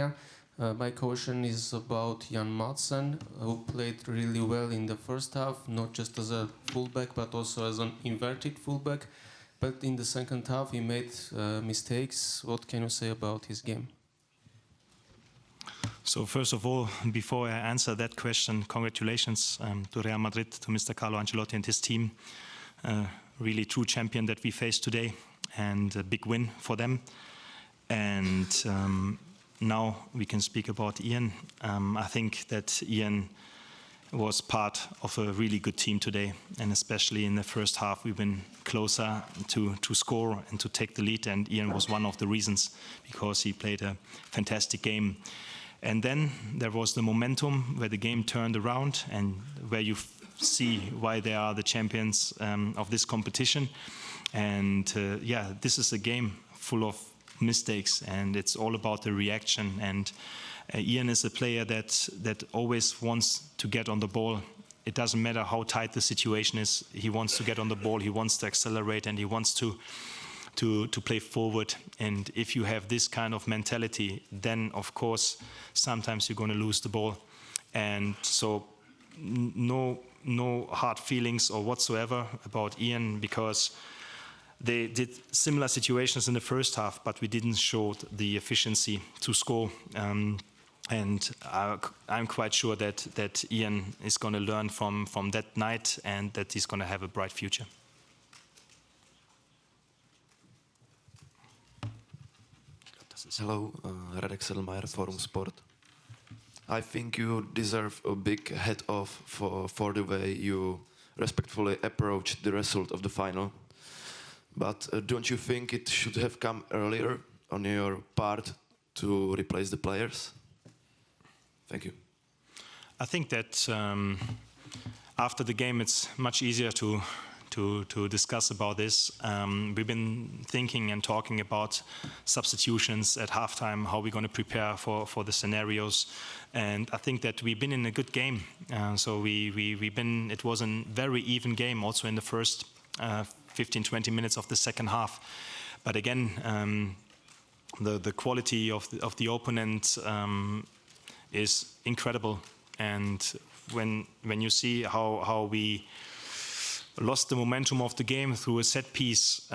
area. My question is about Jan Madsen, who played really well in the first half, not just as a fullback, but also as an inverted fullback. But in the second half, he made mistakes. What can you say about his game? So first of all, before I answer that question, congratulations to Real Madrid, to Mr. Carlo Ancelotti and his team. Really true champion that we faced today, and a big win for them. And now we can speak about Ian. I think that Ian was part of a really good team today, and especially in the first half we've been closer to score and to take the lead, and Ian was one of the reasons, because he played a fantastic game. And then there was the momentum where the game turned around, and where you see why they are the champions of this competition. And yeah, this is a game full of mistakes, and it's all about the reaction. And Ian is a player that always wants to get on the ball. It doesn't matter how tight the situation is. He wants to get on the ball, he wants to accelerate, and he wants to play forward. And if you have this kind of mentality, then of course sometimes you're going to lose the ball. And so no hard feelings or whatsoever about Ian, because they did similar situations in the first half, but we didn't show the efficiency to score. And I'm quite sure that Ian is going to learn from that night, and that he's going to have a bright future. Hello, Radek Sedelmeier, Forum Sport. I think you deserve a big hat off for the way you respectfully approached the result of the final. But don't you think it should have come earlier on your part to replace the players? Thank you. I think that after the game it's much easier to discuss about this. We've been thinking and talking about substitutions at halftime, how we're going to prepare for the scenarios, and I think that we've been in a good game. So it was a very even game also in the first 15-20 minutes of the second half. But again, the quality of the opponent is incredible, and when you see how we lost the momentum of the game through a set piece,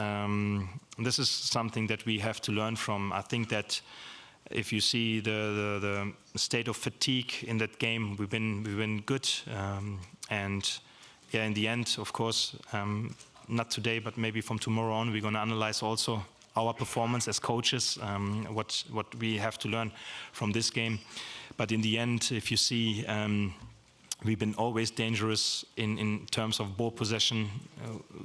this is something that we have to learn from. I think that if you see the state of fatigue in that game, we've been good, and yeah, in the end, of course, not today, but maybe from tomorrow on, we're going to analyze also our performance as coaches, what we have to learn from this game. But in the end, if you see, we've been always dangerous in terms of ball possession.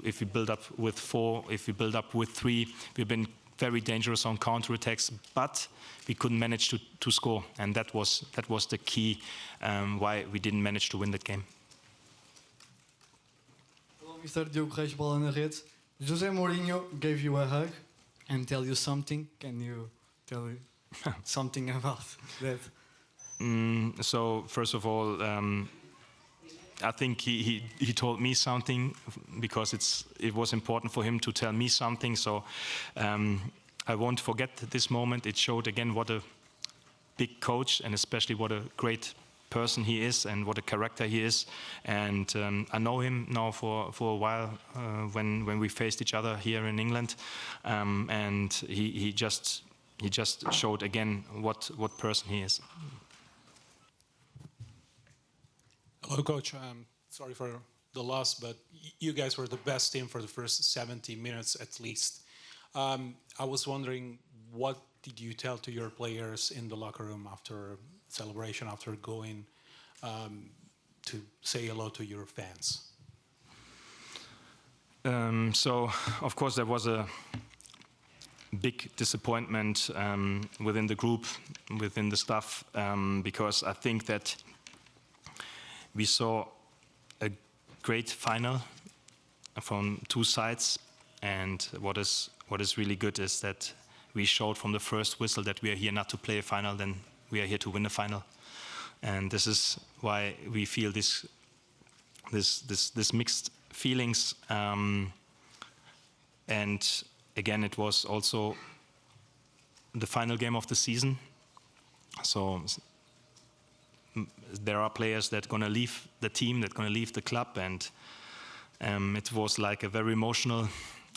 If we build up with 4, if we build up with 3, we've been very dangerous on counterattacks, but we couldn't manage to score, and that was the key why we didn't manage to win that game. Hello, Mr. Diogo Reis, Bola na Rede. José Mourinho gave you a hug and tell you something. Can you tell something about that? So first of all, I think he told me something, because it was important for him to tell me something. So I won't forget this moment. It showed again what a big coach, and especially what a great person he is, and what a character he is. And I know him now for a while, when we faced each other here in England, and he just showed again what person he is. Hello, Coach. Sorry for the loss, but you guys were the best team for the first 70 minutes at least. I was wondering, what did you tell to your players in the locker room after celebration, after going to say hello to your fans? So, of course, there was a big disappointment within the group, within the staff, because I think that we saw a great final from two sides, and what is really good is that we showed from the first whistle that we are here not to play a final, then we are here to win a final, and this is why we feel this mixed feelings. And again, it was also the final game of the season, So there are players that are going to leave the team, that are going to leave the club, and it was like a very emotional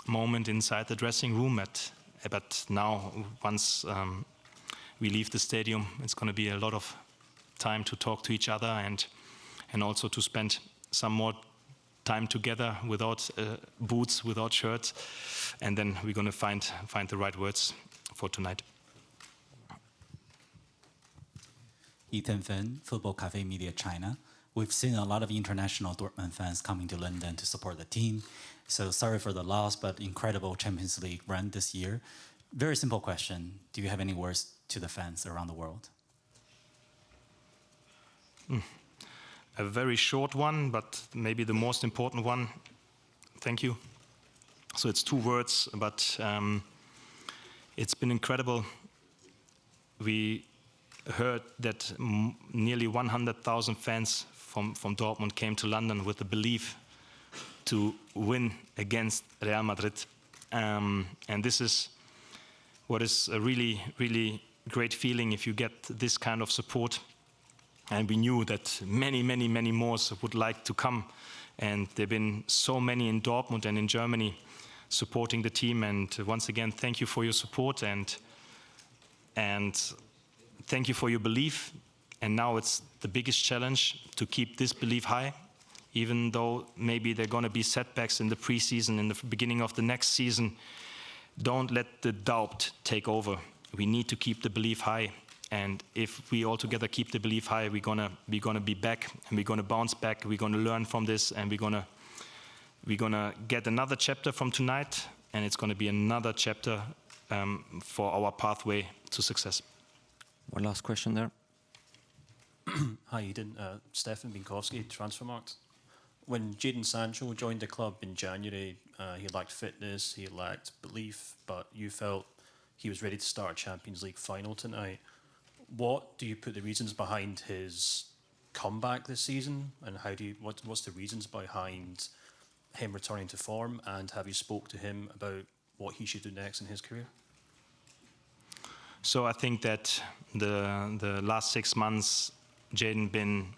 moment inside the dressing room. But now, once we leave the stadium, it's going to be a lot of time to talk to each other and also to spend some more time together without boots, without shirts, and then we're going to find the right words for tonight. Ethan Finn, Football Cafe Media China. We've seen a lot of international Dortmund fans coming to London to support the team. So sorry for the loss, but incredible Champions League run this year. Very simple question. Do you have any words to the fans around the world? A very short one, but maybe the most important one. Thank you. So it's 2 words, but it's been incredible. We heard that nearly 100,000 fans from Dortmund came to London with the belief to win against Real Madrid. And this is what is a really, really great feeling if you get this kind of support. And we knew that many, many, many more would like to come. And there have been so many in Dortmund and in Germany supporting the team. And once again, thank you for your support and thank you for your belief. And now it's the biggest challenge to keep this belief high, even though maybe there are going to be setbacks in the preseason, in the beginning of the next season. Don't let the doubt take over. We need to keep the belief high. And if we all together keep the belief high, we're gonna be back, and we're gonna bounce back. We're gonna learn from this, and we're gonna get another chapter from tonight, and it's gonna be another chapter for our pathway to success. One last question there. Hi, Edin. Stefan Binkowski, Transfermarkt. When Jadon Sancho joined the club in January, he lacked fitness, he lacked belief, but you felt he was ready to start a Champions League final tonight. What do you put the reasons behind his comeback this season, and what's the reasons behind him returning to form, and have you spoke to him about what he should do next in his career? So I think that the last 6 months, Jadon been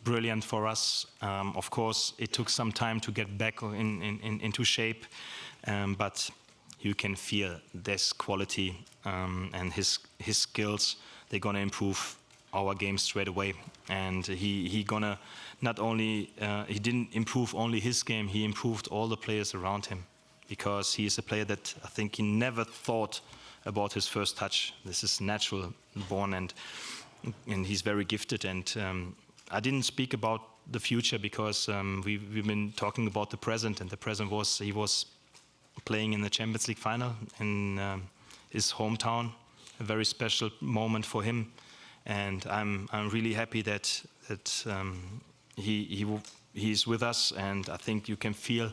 brilliant for us. Of course, it took some time to get back into shape, but you can feel this quality and his skills. They're gonna improve our game straight away, and he gonna not only he didn't improve only his game, he improved all the players around him, because he is a player that I think he never thought about his first touch. This is natural born, and he's very gifted. And I didn't speak about the future because we've been talking about the present, and the present was he was playing in the Champions League final in his hometown, a very special moment for him, and I'm really happy that he's with us, and I think you can feel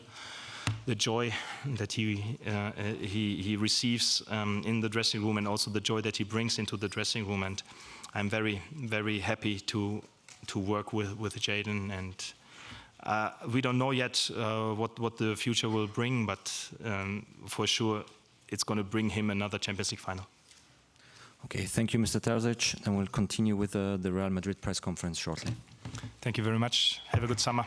the joy that he receives in the dressing room, and also the joy that he brings into the dressing room. And I'm very, very happy to work with Jadon, and we don't know yet what the future will bring, but for sure it's going to bring him another Champions League final. Okay, thank you, Mr. Terzic, and we'll continue with the Real Madrid press conference shortly. Thank you very much. Have a good summer.